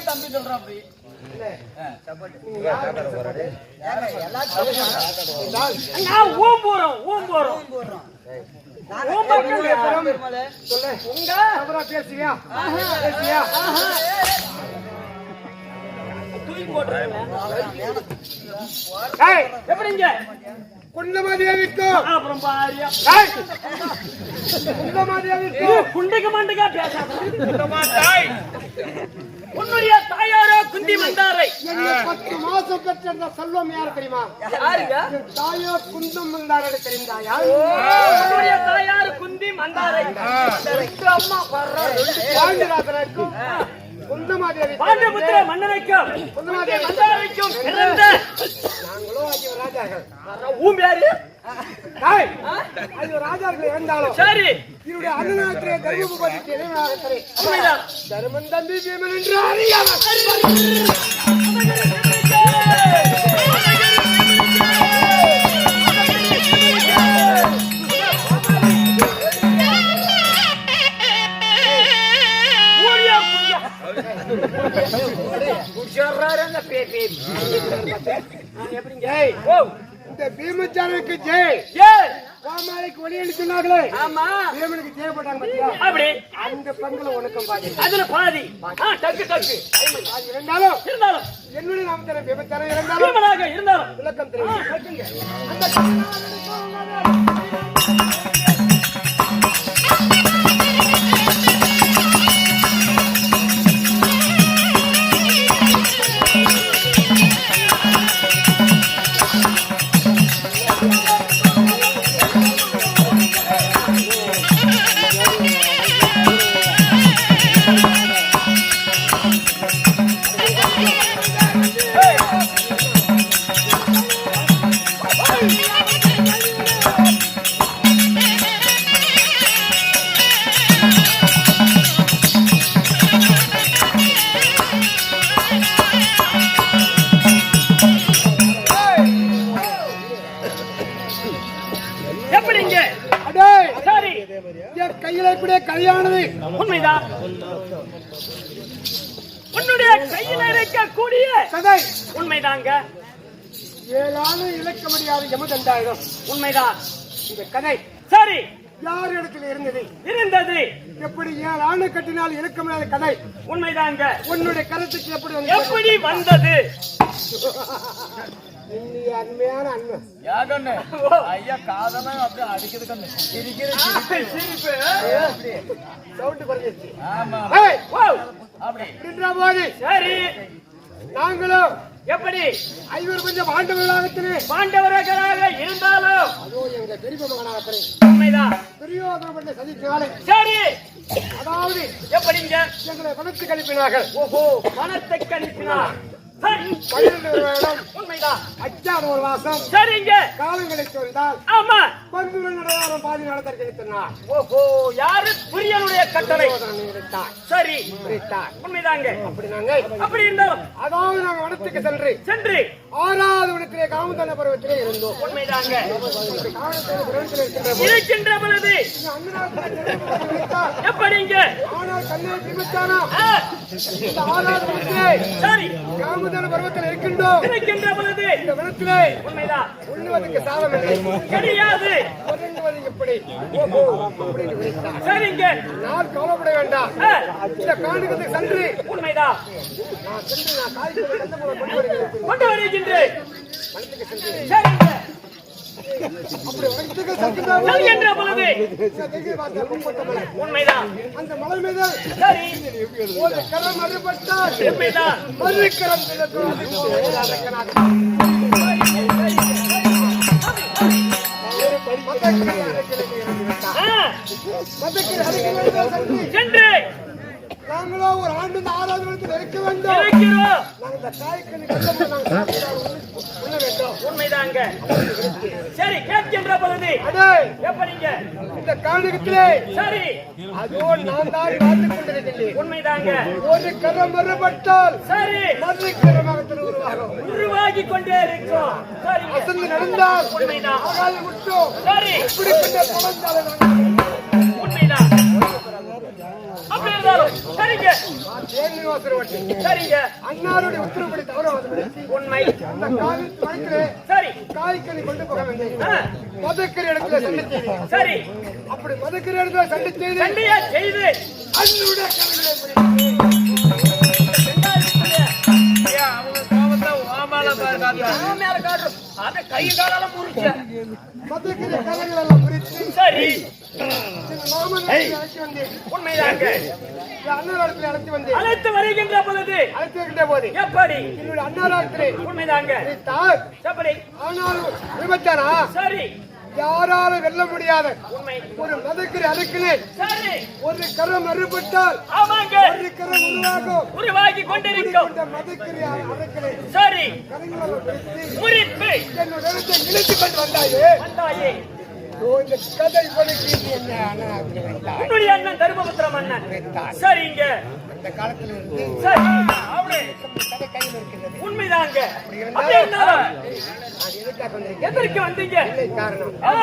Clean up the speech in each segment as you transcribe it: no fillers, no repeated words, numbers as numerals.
தம்பி சொல்றான் அப்படி எப்படிங்க குண்டமாதியாவிற்கும் அப்புறம் பாரியா குண்டமாதியாவிற்கும் குண்டிக்கு மண்டிக்கா பேசாத உன்னுடைய தாயாரோ குந்தி மந்தாரை 10 மாசம் பெற்ற செல்வம் யாரு தெரியுமா? யாருங்க? தாயோ குந்தம் மந்தாரை தெரிந்தாயா? உன்னுடைய தாயார் குந்தி மந்தாரை அம்மா பாண்டியராஜனுக்கும் குந்தமாதேவி பாண்டியபுத்திர மன்னனுக்கும் குந்தமாதேவி மந்தாரைக்கும் பிறந்த நாங்களோ ஐயோ ராஜாக்கள். ஊம்பியாரு ஐயோ ராஜாக்கள் இருந்தாலும் சரி இவருடைய அண்ணனாத்திரே தர்மபுரத்துக்கு இளைஞராகத்தரே உண்மைதான். தர்மன் தம்பி பீமன் என்று அறியாமல் இந்த பீமச்சாரனுக்கு ஜெய் பாமாலைக்கு ஒளியடி சொன்னாங்களே பீமனுக்கு ஜெயப்பட்டாங்க அப்படி அந்த பங்குல உனக்கும் பாதி அதுல பாதி டக்கு டக்கு இருந்தாலும் இருந்தாலும் என்னுடைய நாமத்தில் பீமச்சாரம் இருந்தாலும் பீமனாக இருந்தாலும் விளக்கம் தெரியும். கல்யாணது உண்மைதான். உன்னுடைய கையில் இருக்கக்கூடிய கதை உண்மைதாங்க. 7 இழக்க முடியாத யமதண்டாயிரம் உண்மைதான். இந்த கதை சரி யார் இடத்துல இருந்தது? எப்படி 7 கட்டினால் இழக்க முடியாத கதை உண்மைதாங்க. உன்னுடைய கருத்துக்கு எப்படி வந்தது? அருமையான அன்பு யாகண்ணே ஐயா காதெல்லாம் அப்படியே அடிக்குது கண்ணு சவுண்ட் குறைஞ்சிருச்சு. ஆமா அப்படி போது சரி நாங்களும் எப்படி ஐவர் கொஞ்சம் பாண்டவர்களாக இருந்தாலும் அதோ எங்க பெரிய மகனாகத்தனை உண்மைதான் துரியோதன பண்ண சதிச்சாலே சரி அதாவது எப்படிங்க எங்களை பணத்துக்கு அனுப்பினார்கள். ஓஹோ பணத்துக்கு அனுப்பினார். 12 வருடம் உண்மைதான். அச்சாத ஒரு மாசம் சரிங்க காலங்களை சொல்லினால் ஆமா பந்துடன் நடவாரம் பாதி நடத்தற்கு நிறுத்தினார். ஓஹோ யாரு புரியனுடைய கட்டளை சரி உண்மைதாங்க. அப்படி நாங்கள் அப்படி இருந்தாலும் அதாவது நாங்கள் வனத்துக்கு சென்று 6வது வனத்திலே காமதன பருவத்திலே இருந்தோம். உண்மைதாங்க. இருக்கின்ற பொழுது எப்படிங்க ஆனால் கண்ணே பிமச்சானா 6வது வனத்திலே சரி காமதன பருவத்தில் இருக்கின்ற பொழுது இந்த வனத்திலே உண்மைதான் உண்ணுவதற்கு சாதம் இல்லை கிடையாது. உறங்குவது எப்படி? ஓஹோ அப்படின்னு விழித்தார். சரிங்க நான் கவலைப்பட வேண்டாம். இந்த காணுக்கு சென்று உண்மைதான் நான் சென்று நான் காய்ச்சல் கொண்டு வருகின்றேன். வனத்துக்கு சென்று சரிங்க அப்படி வனத்துக்கு செல்கின்ற பொழுது உண்மைதான். அந்த மலை மீது சரி ஒரு கரம் மறுபட்டால் உண்மைதான். மறுக்கரம் சென்று நாங்களோ ஒரு ஆண்டு 6வது வருடத்தில் இருக்க வேண்டும். நாங்கள் இந்த காய்கறி உண்ண வேண்டும். உண்மைதாங்க. சரி கேட்கின்ற பொழுது எப்படிங்க இந்த காணிகத்திலே சரி அதோ நான் தான் பார்த்துக் கொண்டிருக்கின்றேன். உண்மைதாங்க. ஒரு கரம் மறுபட்டால் சரி மறுக்கரமாக உருவாகி கொண்டே இருக்கும். சரி அசந்து நடந்தால் உண்மைதான். ஆகாது முட்டும். சரி இப்படிப்பட்ட பழந்தாலும் உண்மைதான். இருந்தாலும் சரிங்க. சரிங்க. அன்னாருடைய உத்தரவுப்படி தவறாவது உண்மை. அந்த காய்கறி சரி காய்கறி கொண்டு போக வேண்டும். மதக்கறி இடத்துல சண்டை செய்து சரி. அப்படி மதக்கறி இடத்துல சண்டை செய்து சண்டையா செய்து அன்னுடைய கரங்களை பிடித்து அவங்க கோபத்தை ஓமால பாருங்க மேல காட்டுறோம். அத கை காலால முறிச்ச. மதக்கறி கரங்களை எல்லாம் பிடித்து சரி. மாமன் அழைத்து வந்து உண்மைதாங்க. அன்னார் இடத்துல அழைத்து வந்து அழைத்து வருகின்ற பொழுது அழைத்து வருகின்ற போது எப்படி என்னுடைய அன்னார் இடத்துல உண்மைதாங்க. தாய் எப்படி ஆனாலும் விபச்சாரா சரி யாராலும் வெல்ல முடியாத உண்மை. ஒரு மதக்கறி அறுக்கிலே சரி ஒரு கரம் அறுபட்டால் ஆமாங்க. ஒரு கரம் உருவாகும். உருவாகி கொண்டிருக்கும். இந்த மதக்கறி அறுக்கிலே சரி கரங்களை பிடித்து முறிப்பு என்னுடைய இடத்தை இழுத்துக் கொண்டு வந்தாயே. வந்தாயே. ஓ, இந்த கதை படுக்கி என்ன அண்ணன் உன்னுடைய அண்ணன் தர்மபுத்திர மன்னன். சரிங்க. அந்த காலத்துல இருந்து சரி அவரே கதை கையில் இருக்கிறது. உண்மைதாங்க. இருந்தாலும் அப்படின்னாலும் அது எதுக்காக வந்திருக்கேன்? எதற்கு வந்தீங்க? இல்லை காரணம் ஆ,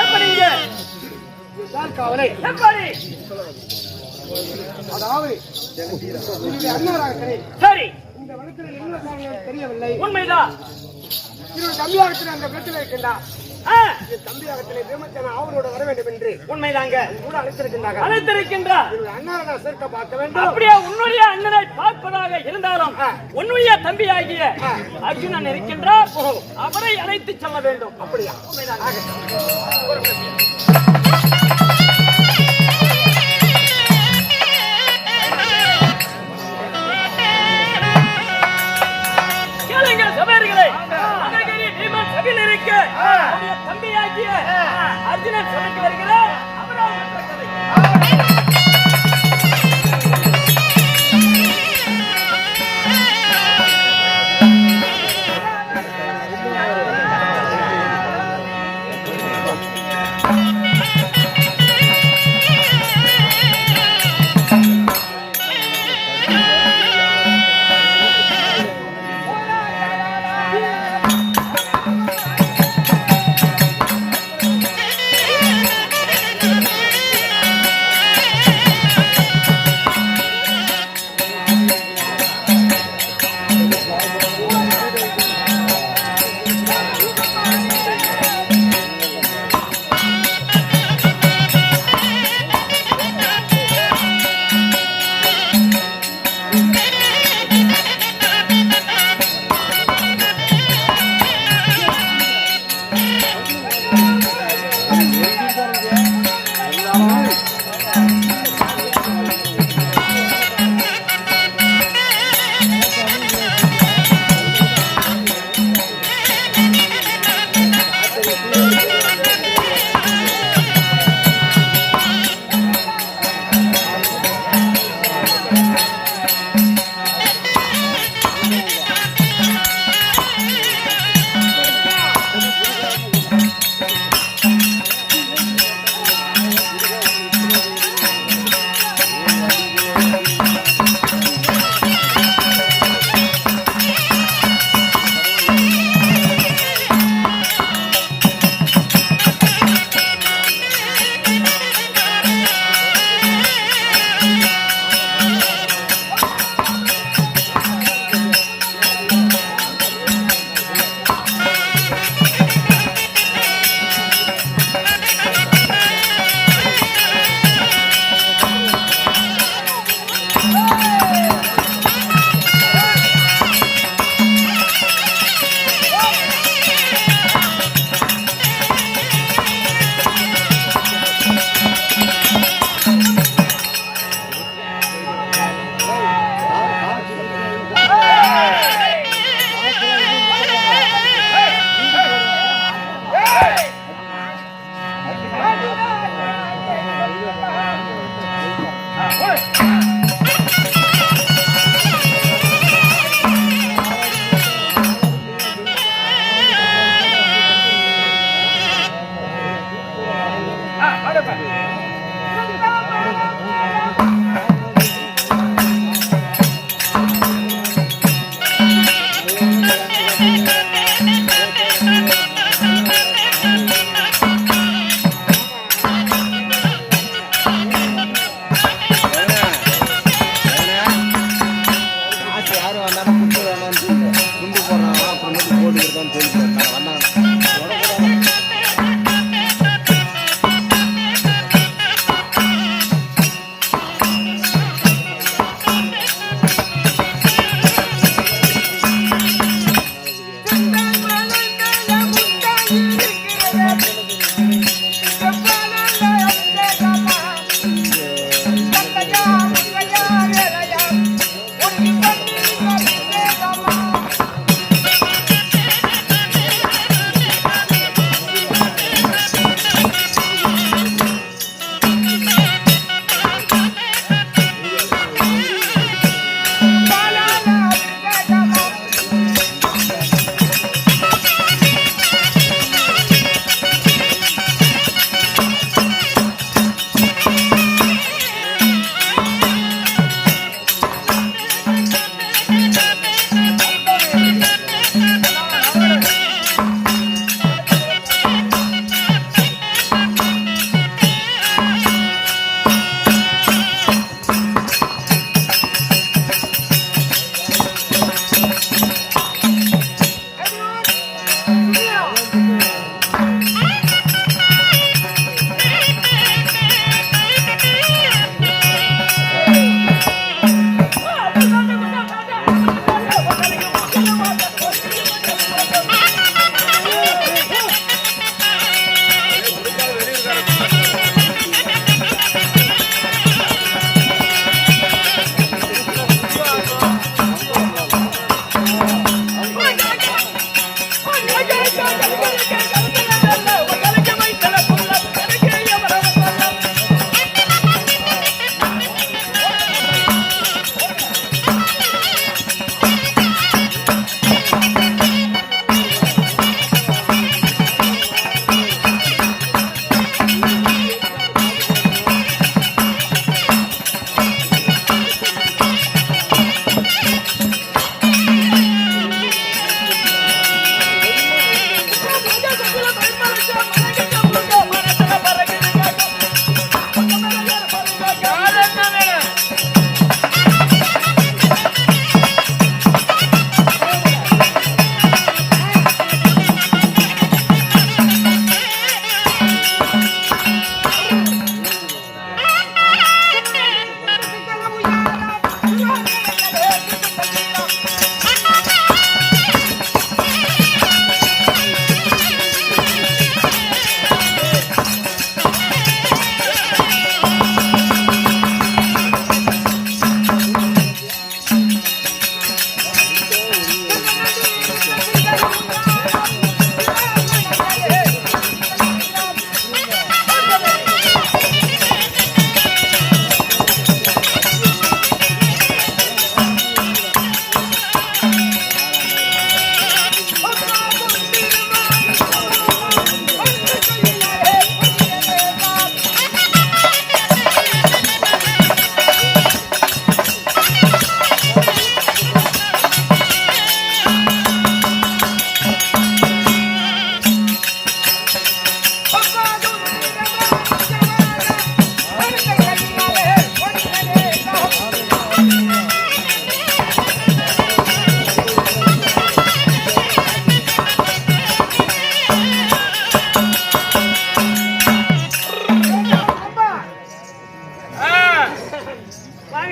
எப்படிங்க? தான் காவலை. எப்படி? அதாவது என்னுடைய அண்ணாராகத்திலே சரி இந்த வனத்தில் என்ன காரணம் தெரியவில்லை. உண்மைதான். என்னுடைய தம்பியாகத்தில் அந்த வீட்டில் இருக்கின்றார். ஆ, தம்பியாகத்திலே விமர்சன அவரோட வர வேண்டும் என்று உண்மைதாங்க. கூட அழைத்திருக்கின்றார்கள். அழைத்திருக்கின்றார். என்னுடைய அண்ணாரை நான் சேர்க்க பார்க்க வேண்டும். அப்படியே உன்னுடைய அண்ணனை பார்ப்பதாக இருந்தாலும் உன்னுடைய தம்பியாகிய அர்ஜுனன் இருக்கின்றார். அவரை அழைத்து செல்ல வேண்டும். அப்படியா? கேளுங்க சபையர்களே. அழகிரி பீமன் சபையில் இருக்க அவருடைய தம்பியாகிய அர்ஜுனன் சபைக்கு வருகிறார். அவரால் மற்ற கதை.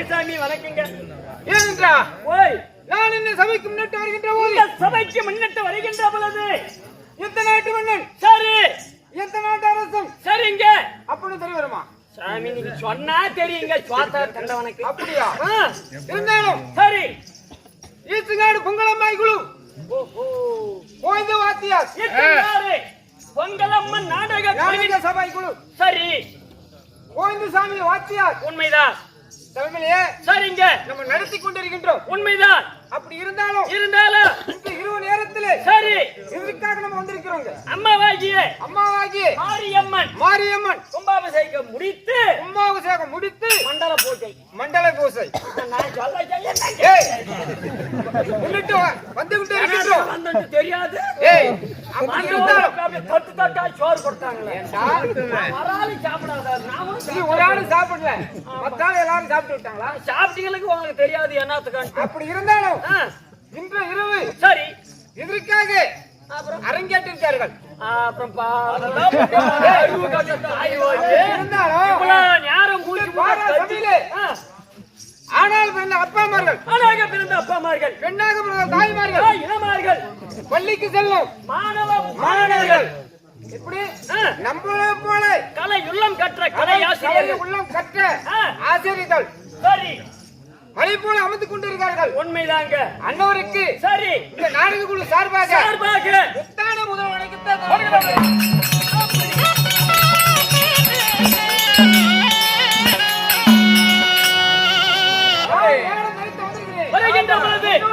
சாமி வணக்கங்க. ஏனென்றா ஓய், நான் இந்த சபைக்கு முன்னிட்டு வருகின்ற போது இந்த சபைக்கு முன்னிட்டு வருகின்ற பொழுது எந்த நாட்டு மன்னன் சரி, எந்த நாட்டு அரசன் சரிங்க அப்படின்னு தெரிய வருமா? சாமி, நீங்க சொன்னா தெரியுங்க. சுவாத்தா தண்டவனுக்கு அப்படியா? ஆ, இருந்தாலும் சரி. ஈசுநாடு பொங்கலம்மாய் குழு ஓஹோ, கோய்ந்த வாத்தியார் எத்தனாரு பொங்கலம்மன் நாடக நாடக சபை குழு சரி, கோய்ந்த சாமி வாத்தியார் உண்மைதான். தலைமையிலே சரிங்க, நம்ம நடத்தி கொண்டிருக்கின்றோம். உண்மைதான். அப்படி இருந்தாலும் இருந்தாலும் இந்த இரவு நேரத்திலே சரி, இதற்காக நம்ம வந்திருக்கிறோங்க. அம்மாவாகிய அம்மாவாகிய மாரியம்மன் மாரியம்மன் கும்பாபிஷேகம் முடித்து கும்பாபிஷேகம் முடித்து மண்டல பூஜை மண்டல பூசை நான் சொல்ல ஏய், முன்னிட்டு வந்து விட்டு இருக்கின்றோம். வந்துட்டு தெரியாது. ஏய், அப்படி இருந்தாலும் தொட்டு தொட்டா சோறு கொடுத்தாங்களே, வராலும் சாப்பிடாத. நாமும் நீ ஒரு ஆளு சாப்பிடல, மத்த ஆளு எல்லாரும் சாப்பிட்டு விட்டாங்களா? சாப்பிட்டீங்களுக்கு உங்களுக்கு தெரியாது என்னத்துக்கு. அப்படி இருந்தாலும் ஆ, இன்று இரவு சரி. இதற்காக அப்புறம் அரங்கேற்றிருக்கார்கள். அப்புறம் இருந்தாலும் இவ்வளவு நேரம் மூச்சு வார சபையிலே ஆனால் பிறந்த அப்பாமார்கள், ஆணாக பிறந்த அப்பாமார்கள், பெண்ணாக பிறந்த தாய்மார்கள், இளமார்கள், பள்ளிக்கு செல்லும் மாணவ மாணவர்கள் இப்படி நம்மளை போல கலை உள்ளம் கற்ற கலை ஆசிரியர்கள் உள்ளம் கற்ற ஆ. ஆசிரியர்கள் சரி, மலை போல அமர்ந்து கொண்டிருக்கிறார்கள். உண்மைதாங்க. அன்னவருக்கு சரி, இந்த நாடக குழு சார்பாக சார்பாக முத்தான முதல் வணக்கத்தை வருகின்ற பொழுது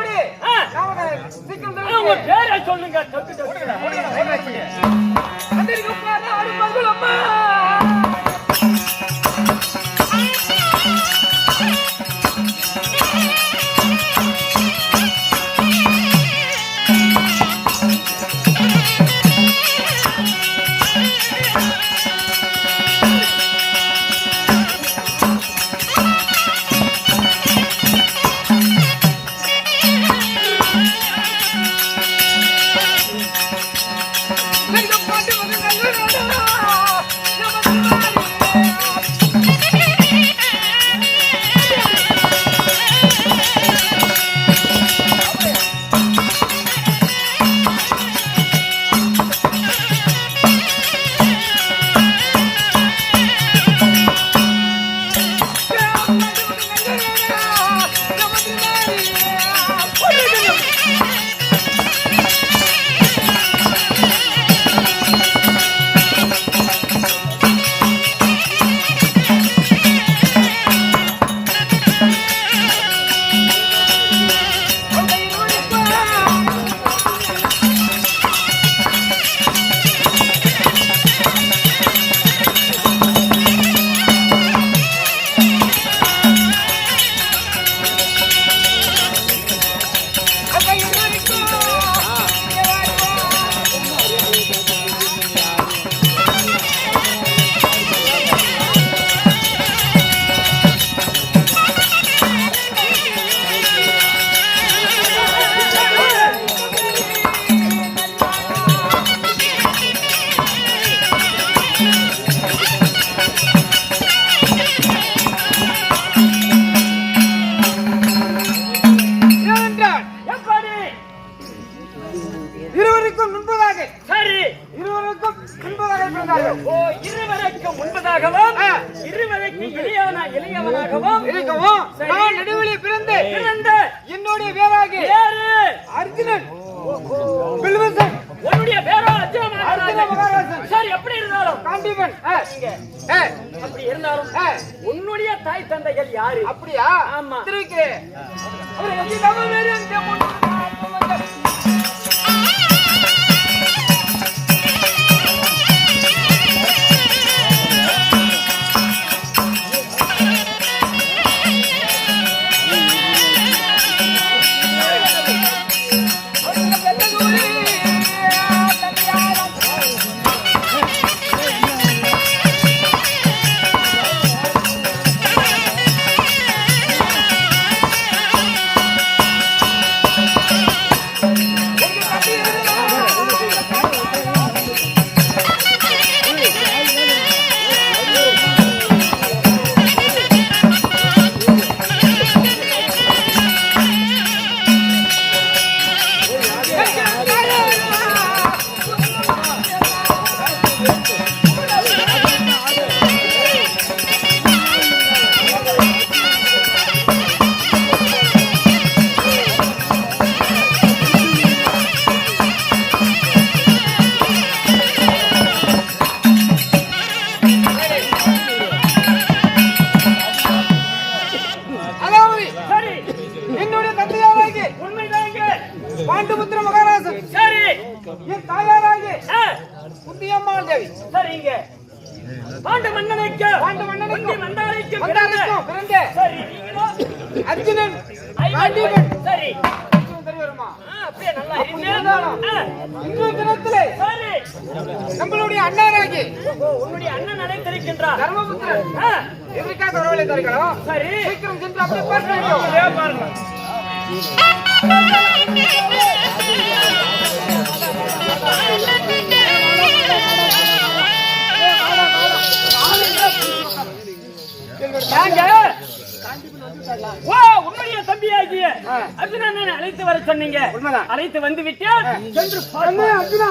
உங்க பேரை சொல்லுங்க. தொட்டு தொட்டு அம்மா இருவருக்கும் முன்பதாக சரி, இருவருக்கும் முன்பதாக பிறந்தார்கள். ஓ, இருவருக்கு முன்பதாகவும் இருவருக்கு இளையவனாகவும் இருக்கவும் நான் நடுவிலே பிறந்து பிறந்த என்னுடைய பேராக பேரு அர்ஜுனன் பில்வசன் உன்னுடைய பேரோ அர்ஜுன அர்ஜுன மகாராஜன் சரி, எப்படி இருந்தாலும் காண்டிபன் அப்படி இருந்தாலும் உன்னுடைய தாய் தந்தைகள் யாரு? அப்படியா? ஆமா. திருக்கிறேன் சரி என்னுடைய தந்தையாராகி உண்மைதாங்க. பாண்டுபுத்திர மகாராஜன் சரி என் தாயாராகி ஆ, குந்தியம்மாள் தேவி சரிங்க. பாண்டு மன்னனுக்கு பாண்டு மன்னனுக்கும் குந்தி மந்தாரைக்கு மந்தாரைக்கும் பிறந்த சரி நீங்களோ அர்ஜுனன் ஐவன். சரி தெரிய வருமா? அப்படியே நல்லா இருந்தாலும் இன்றைய தினத்திலே சரி நம்மளுடைய அண்ணாராகி உன்னுடைய அண்ணன் அழைத்திருக்கின்றார். தர்மபுத்திரன் ஆ, எதற்காக வரவில்லை தருகிறோம்? சரி சீக்கிரம் சென்று அப்படியே பார்க்க வேண்டும். பாருங்க. நாங்க ஓ உன்னுடைய தம்பியாகிய அர்ஜுனனை அழைத்து வர சொன்னீங்க. உண்மைதான். அழைத்து வந்து விட்டேன். சென்று அண்ணே, அர்ஜுனா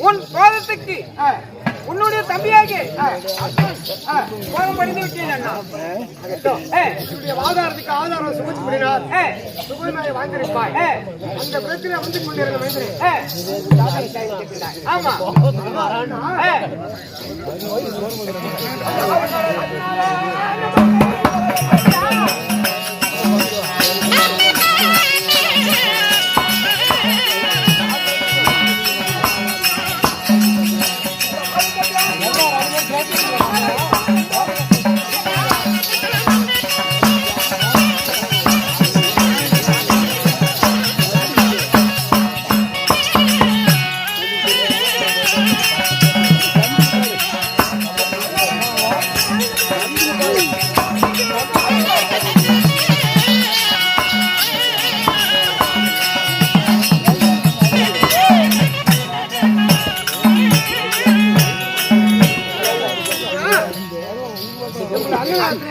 உன் பாதத்துக்கு உன்னுடைய தம்பியாகி கோலம் படிந்து விட்டேன் அண்ணா. என்னுடைய ஆதாரத்துக்கு ஆதாரம் சுமத்தி முடினார் சுகமாய் வாங்கியிருப்பாய். அந்த பிரச்சனை வந்து கொண்டிருந்த மனிதனே ஆமா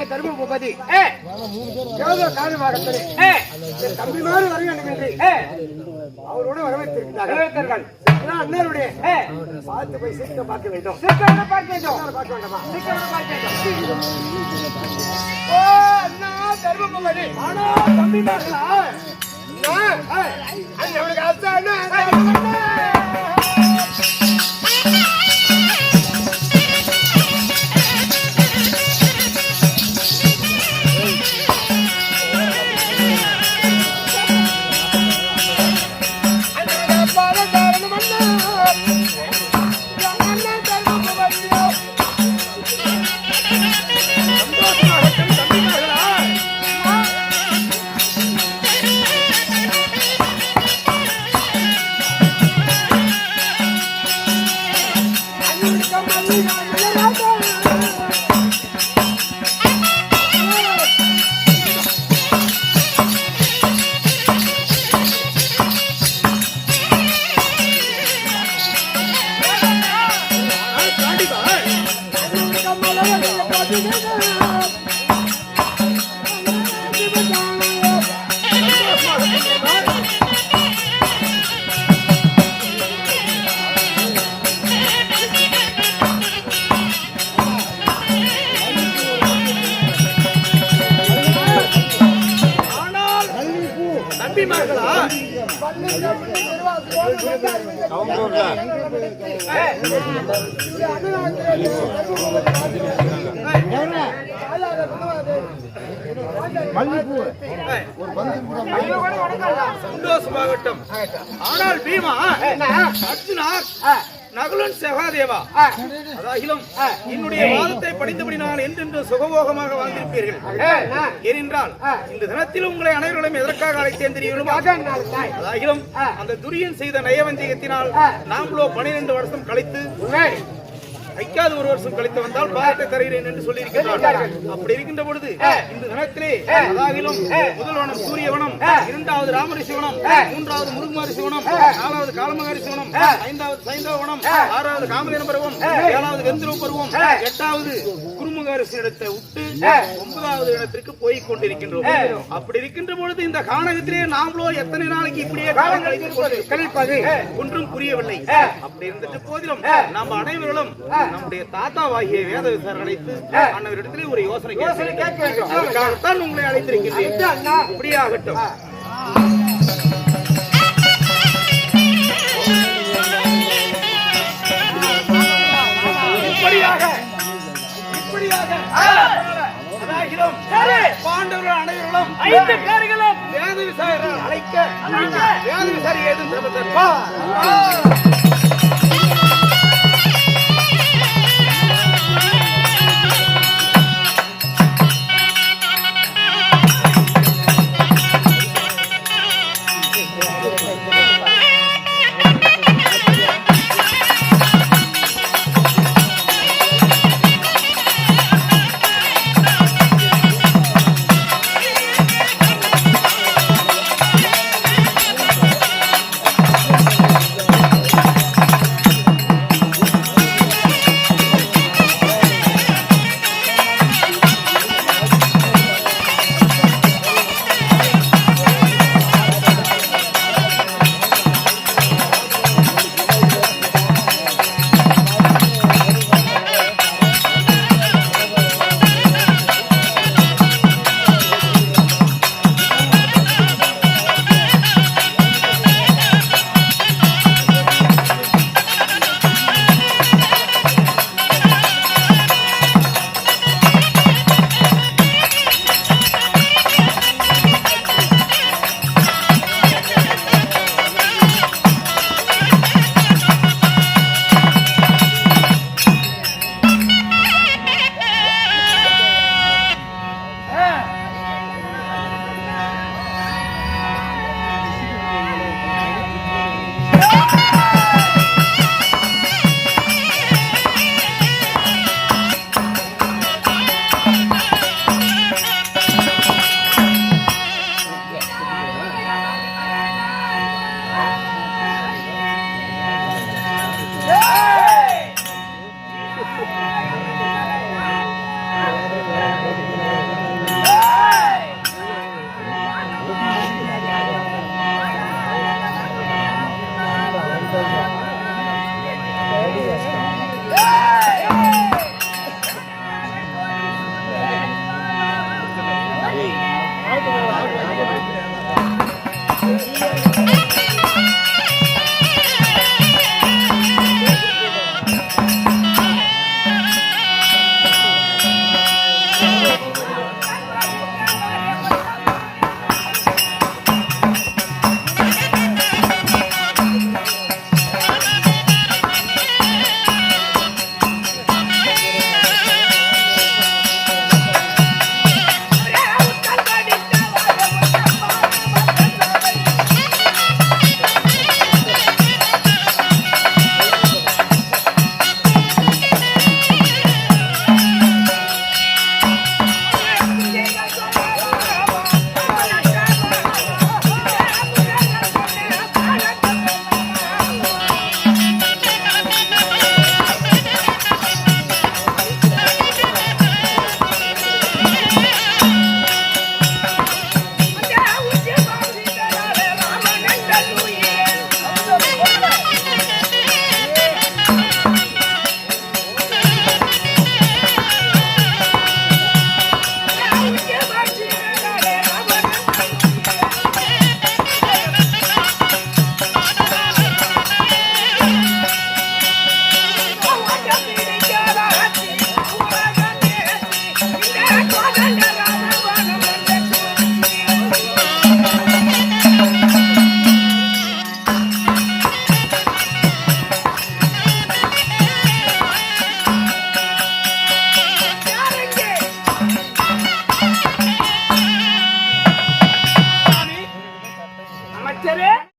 தர்மபூபதி தம்பி மாதிரி வர வேண்டும் என்று அவரோட வரவேற்றிருக்கிறார்கள். அண்ணருடைய பார்த்து போய் சீக்கிரம் பார்க்க வேண்டும். சீக்கிரம் பார்க்க வேண்டும். பார்க்க வேண்டாமா? சீக்கிரம் பார்க்க வேண்டும். ஓ அண்ணா தர்மபூபதி ஆனா தம்பி மார்களா அவனுக்கு அச்சா சந்தோஷமாகட்டும். ஆனால் பீமா அர்ஜுனா நகுலன் சகாதேவா அதாகிலும் என்னுடைய வாதத்தை படித்தபடி நான் என்றென்று சுகபோகமாக வாழ்ந்திருப்பீர்கள். ஏனென்றால் இந்த தினத்தில் உங்களை அனைவர்களும் எதற்காக அழைத்தேன் தெரியுமா? அதாகிலும் அந்த துரியன் செய்த நயவஞ்சகத்தினால் நாங்களோ 12 வருஷம் கழித்து ஐக்காவது 1 வருஷம் கழித்து வந்தால் பாரத்தை தருகிறேன் என்று சொல்லி இருக்கிறார்கள். அப்படி இருக்கின்ற பொழுது இந்த தினத்திலே அதாகிலும் முதல்வனம் சூரியவனம், 2வது ராமரிசிவனம், 3வது முருகுமாரிசிவனம், 4வது காலமகாரிசிவனம், 5வது சைந்தவனம், 6வது காமதேனபருவம், 7வது கந்தர்வ பருவம், 8வது குருமுகாரிசி இடத்தை விட்டு 9வது இடத்திற்கு போய் கொண்டிருக்கின்றோம். அப்படி இருக்கின்ற பொழுது இந்த கானகத்திலே நாமளோ எத்தனை நாளைக்கு இப்படியே கழிப்பது ஒன்றும் புரியவில்லை. அப்படி இருந்துட்டு போதிலும் நாம் அனைவர்களும் நம்முடைய தாத்தாவாகிய வேத விசார் அழைத்து அண்ணவரிடத்திலே ஒரு யோசனை கேட்க வேண்டும். அதுக்காகத்தான் உங்களை அழைத்திருக்கின்றேன். இப்படியே ஆகட்டும். பாண்டவர்கள் அனைவர்களும் 5 பேர்களும் வேத விசாரணை அழைக்க வேத விசாரி ஏதும் ஆகவே